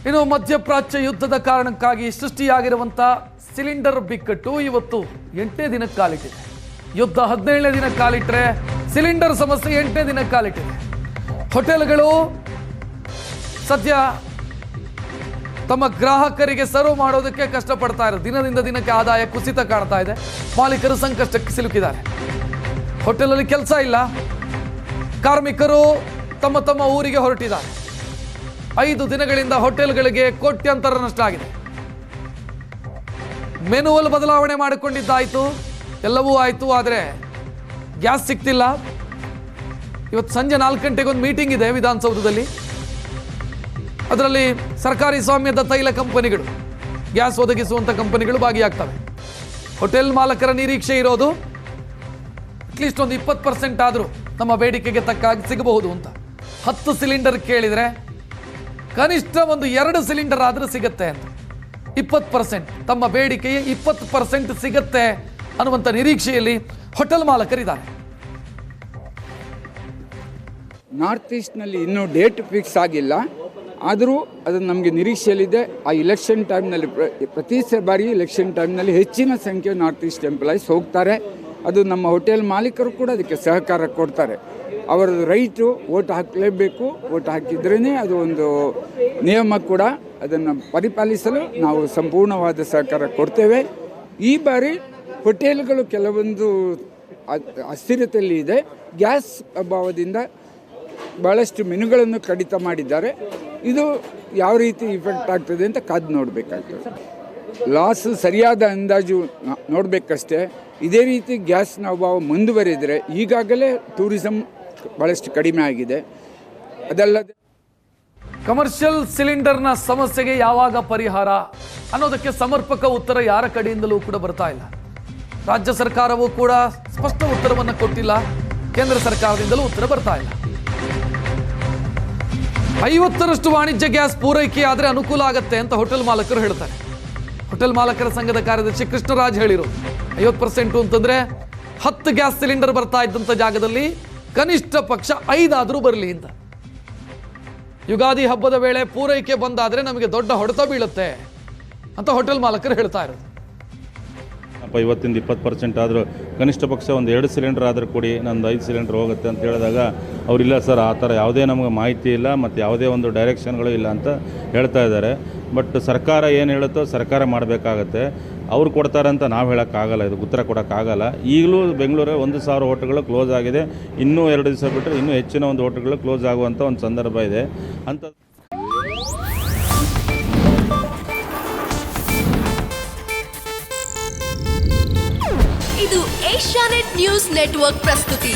ಇನ್ನು ಮಧ್ಯಪ್ರಾಚ್ಯ ಯುದ್ಧದ ಕಾರಣಕ್ಕಾಗಿ ಸೃಷ್ಟಿಯಾಗಿರುವಂಥ ಸಿಲಿಂಡರ್ ಬಿಕ್ಕಟ್ಟು ಇವತ್ತು 8ನೇ ದಿನಕ್ಕೆ ಕಾಲಿಟ್ಟಿದೆ. ಯುದ್ಧ 17ನೇ ದಿನ ಕಾಲಿಟ್ಟರೆ ಸಿಲಿಂಡರ್ ಸಮಸ್ಯೆ 8ನೇ ದಿನಕ್ಕೆ ಕಾಲಿಟ್ಟಿದೆ. ಹೋಟೆಲ್ಗಳು ಸದ್ಯ ತಮ್ಮ ಗ್ರಾಹಕರಿಗೆ ಸರ್ವ್ ಮಾಡೋದಕ್ಕೆ ಕಷ್ಟಪಡ್ತಾ ಇರೋದು. ದಿನದಿಂದ ದಿನಕ್ಕೆ ಆದಾಯ ಕುಸಿತ ಕಾಣ್ತಾ ಇದೆ. ಮಾಲೀಕರು ಸಂಕಷ್ಟಕ್ಕೆ ಸಿಲುಕಿದ್ದಾರೆ. ಹೋಟೆಲಲ್ಲಿ ಕೆಲಸ ಇಲ್ಲ. ಕಾರ್ಮಿಕರು ತಮ್ಮ ತಮ್ಮ ಊರಿಗೆ ಹೊರಟಿದ್ದಾರೆ. 5 ದಿನಗಳಿಂದ ಹೋಟೆಲ್ಗಳಿಗೆ ಕೋಟ್ಯಾಂತರ ನಷ್ಟ ಆಗಿದೆ. ಮೆನುವಲ್ ಬದಲಾವಣೆ ಮಾಡಿಕೊಂಡಿದ್ದಾಯಿತು, ಎಲ್ಲವೂ ಆಯಿತು, ಆದರೆ ಗ್ಯಾಸ್ ಸಿಗ್ತಿಲ್ಲ. ಇವತ್ತು ಸಂಜೆ 4 ಗಂಟೆಗೆ ಒಂದು ಮೀಟಿಂಗ್ ಇದೆ ವಿಧಾನಸೌಧದಲ್ಲಿ. ಅದರಲ್ಲಿ ಸರ್ಕಾರಿ ಸ್ವಾಮ್ಯದ ತೈಲ ಕಂಪನಿಗಳು, ಗ್ಯಾಸ್ ಒದಗಿಸುವಂಥ ಕಂಪನಿಗಳು ಭಾಗಿಯಾಗ್ತವೆ. ಹೋಟೆಲ್ ಮಾಲಕರ ನಿರೀಕ್ಷೆ ಇರೋದು ಅಟ್ಲೀಸ್ಟ್ ಒಂದು 20% ಆದರೂ ನಮ್ಮ ಬೇಡಿಕೆಗೆ ತಕ್ಕಾಗಿ ಸಿಗಬಹುದು ಅಂತ. 10 ಸಿಲಿಂಡರ್ ಕೇಳಿದರೆ ಕನಿಷ್ಠ ಒಂದು 2 ಸಿಲಿಂಡರ್ ಆದರೂ ಸಿಗುತ್ತೆ ಅಂತ. 20% ತಮ್ಮ ಬೇಡಿಕೆಯ 20% ಸಿಗುತ್ತೆ ಅನ್ನುವಂಥ ನಿರೀಕ್ಷೆಯಲ್ಲಿ ಹೋಟೆಲ್ ಮಾಲಕರಿದ್ದಾರೆ. ನಾರ್ತ್ ಈಸ್ಟ್ನಲ್ಲಿ ಇನ್ನೂ ಡೇಟ್ ಫಿಕ್ಸ್ ಆಗಿಲ್ಲ, ಆದರೂ ಅದು ನಮಗೆ ನಿರೀಕ್ಷೆಯಲ್ಲಿದೆ. ಆ ಇಲೆಕ್ಷನ್ ಟೈಮ್ನಲ್ಲಿ ಪ್ರತಿ ಬಾರಿ ಇಲೆಕ್ಷನ್ ಟೈಮ್ನಲ್ಲಿ ಹೆಚ್ಚಿನ ಸಂಖ್ಯೆ ನಾರ್ತ್ ಈಸ್ಟ್ ಎಂಪ್ಲಾಯೀಸ್ ಹೋಗ್ತಾರೆ. ಅದು ನಮ್ಮ ಹೋಟೆಲ್ ಮಾಲೀಕರು ಕೂಡ ಅದಕ್ಕೆ ಸಹಕಾರ ಕೊಡ್ತಾರೆ. ಅವರ ರೈಟು ಓಟ್ ಹಾಕಲೇಬೇಕು, ಓಟ್ ಹಾಕಿದ್ರೇ ಅದು ಒಂದು ನಿಯಮ ಕೂಡ. ಅದನ್ನು ಪರಿಪಾಲಿಸಲು ನಾವು ಸಂಪೂರ್ಣವಾದ ಸಹಕಾರ ಕೊಡ್ತೇವೆ. ಈ ಬಾರಿ ಹೋಟೆಲ್ಗಳು ಕೆಲವೊಂದು ಅಸ್ಥಿರತೆಯಲ್ಲಿ ಇದೆ. ಗ್ಯಾಸ್ ಅಭಾವದಿಂದ ಭಾಳಷ್ಟು ಮೆನುಗಳನ್ನು ಕಡಿತ ಮಾಡಿದ್ದಾರೆ. ಇದು ಯಾವ ರೀತಿ ಇಫೆಕ್ಟ್ ಆಗ್ತದೆ ಅಂತ ಕಾದು ನೋಡಬೇಕಾಗ್ತದೆ. ಲಾಸ್ ಸರಿಯಾದ ಅಂದಾಜು ನೋಡಬೇಕಷ್ಟೇ. ಇದೇ ರೀತಿ ಗ್ಯಾಸ್ನ ಅಭಾವ ಮುಂದುವರಿದರೆ, ಈಗಾಗಲೇ ಟೂರಿಸಂ ಭಾಳಷ್ಟು ಕಡಿಮೆ ಆಗಿದೆ. ಅದಲ್ಲದೆ ಕಮರ್ಷಿಯಲ್ ಸಿಲಿಂಡರ್ನ ಸಮಸ್ಯೆಗೆ ಯಾವಾಗ ಪರಿಹಾರ ಅನ್ನೋದಕ್ಕೆ ಸಮರ್ಪಕ ಉತ್ತರ ಯಾರ ಕಡೆಯಿಂದಲೂ ಕೂಡ ಬರ್ತಾ ಇಲ್ಲ. ರಾಜ್ಯ ಸರ್ಕಾರವೂ ಕೂಡ ಸ್ಪಷ್ಟ ಉತ್ತರವನ್ನು ಕೊಟ್ಟಿಲ್ಲ. ಕೇಂದ್ರ ಸರ್ಕಾರದಿಂದಲೂ ಉತ್ತರ ಬರ್ತಾ ಇಲ್ಲ. 50ರಷ್ಟು ವಾಣಿಜ್ಯ ಗ್ಯಾಸ್ ಪೂರೈಕೆ ಆದರೆ ಅನುಕೂಲ ಆಗುತ್ತೆ ಅಂತ ಹೋಟೆಲ್ ಮಾಲಕರು ಹೇಳ್ತಾರೆ. ಹೋಟೆಲ್ ಮಾಲಕರ ಸಂಘದ ಕಾರ್ಯದರ್ಶಿ ಕೃಷ್ಣರಾಜ್ ಹೇಳಿರೋದು 50% ಅಂತಂದ್ರೆ 10 ಗ್ಯಾಸ್ ಸಿಲಿಂಡರ್ ಬರ್ತಾ ಇದ್ದಂಥ ಜಾಗದಲ್ಲಿ ಕನಿಷ್ಠ ಪಕ್ಷ 5 ಆದರೂ ಬರಲಿ ಅಂತ. ಯುಗಾದಿ ಹಬ್ಬದ ವೇಳೆ ಪೂರೈಕೆ ಬಂದಾದರೆ ನಮಗೆ ದೊಡ್ಡ ಹೊಡೆತ ಬೀಳುತ್ತೆ ಅಂತ ಹೋಟೆಲ್ ಮಾಲಕರು ಹೇಳ್ತಾ ಇರೋದು. 50% ಆದರೂ ಕನಿಷ್ಠ ಪಕ್ಷ ಒಂದು 2 ಸಿಲಿಂಡರ್ ಆದರೂ ಕೊಡಿ, ನಂದು 5 ಸಿಲಿಂಡರ್ ಹೋಗುತ್ತೆ ಅಂತ ಹೇಳಿದಾಗ ಅವರಿಲ್ಲ ಸರ್, ಆ ಥರ ಯಾವುದೇ ನಮಗೆ ಮಾಹಿತಿ ಇಲ್ಲ ಮತ್ತು ಯಾವುದೇ ಒಂದು ಡೈರೆಕ್ಷನ್ಗಳು ಇಲ್ಲ ಅಂತ ಹೇಳ್ತಾ ಇದ್ದಾರೆ. ಬಟ್ ಸರ್ಕಾರ ಏನು ಹೇಳುತ್ತೋ ಸರ್ಕಾರ ಮಾಡಬೇಕಾಗತ್ತೆ. ಅವ್ರು ಕೊಡ್ತಾರೆ ಅಂತ ನಾವು ಹೇಳೋಕ್ಕಾಗಲ್ಲ, ಇದು ಉತ್ತರ ಕೊಡೋಕ್ಕಾಗಲ್ಲ. ಈಗಲೂ ಬೆಂಗಳೂರಲ್ಲಿ 1,000 ಹೋಟೆಲ್ಗಳು ಕ್ಲೋಸ್ ಆಗಿದೆ. ಇನ್ನೂ 2 ದಿವಸ ಬಿಟ್ಟರೆ ಇನ್ನೂ ಹೆಚ್ಚಿನ ಒಂದು ಹೋಟೆಲ್ಗಳು ಕ್ಲೋಸ್ ಆಗುವಂಥ ಒಂದು ಸಂದರ್ಭ ಇದೆ ಅಂತ. ಇದು ಏಷ್ಯಾನೆಟ್ ನ್ಯೂಸ್ ನೆಟ್ವರ್ಕ್ ಪ್ರಸ್ತುತಿ.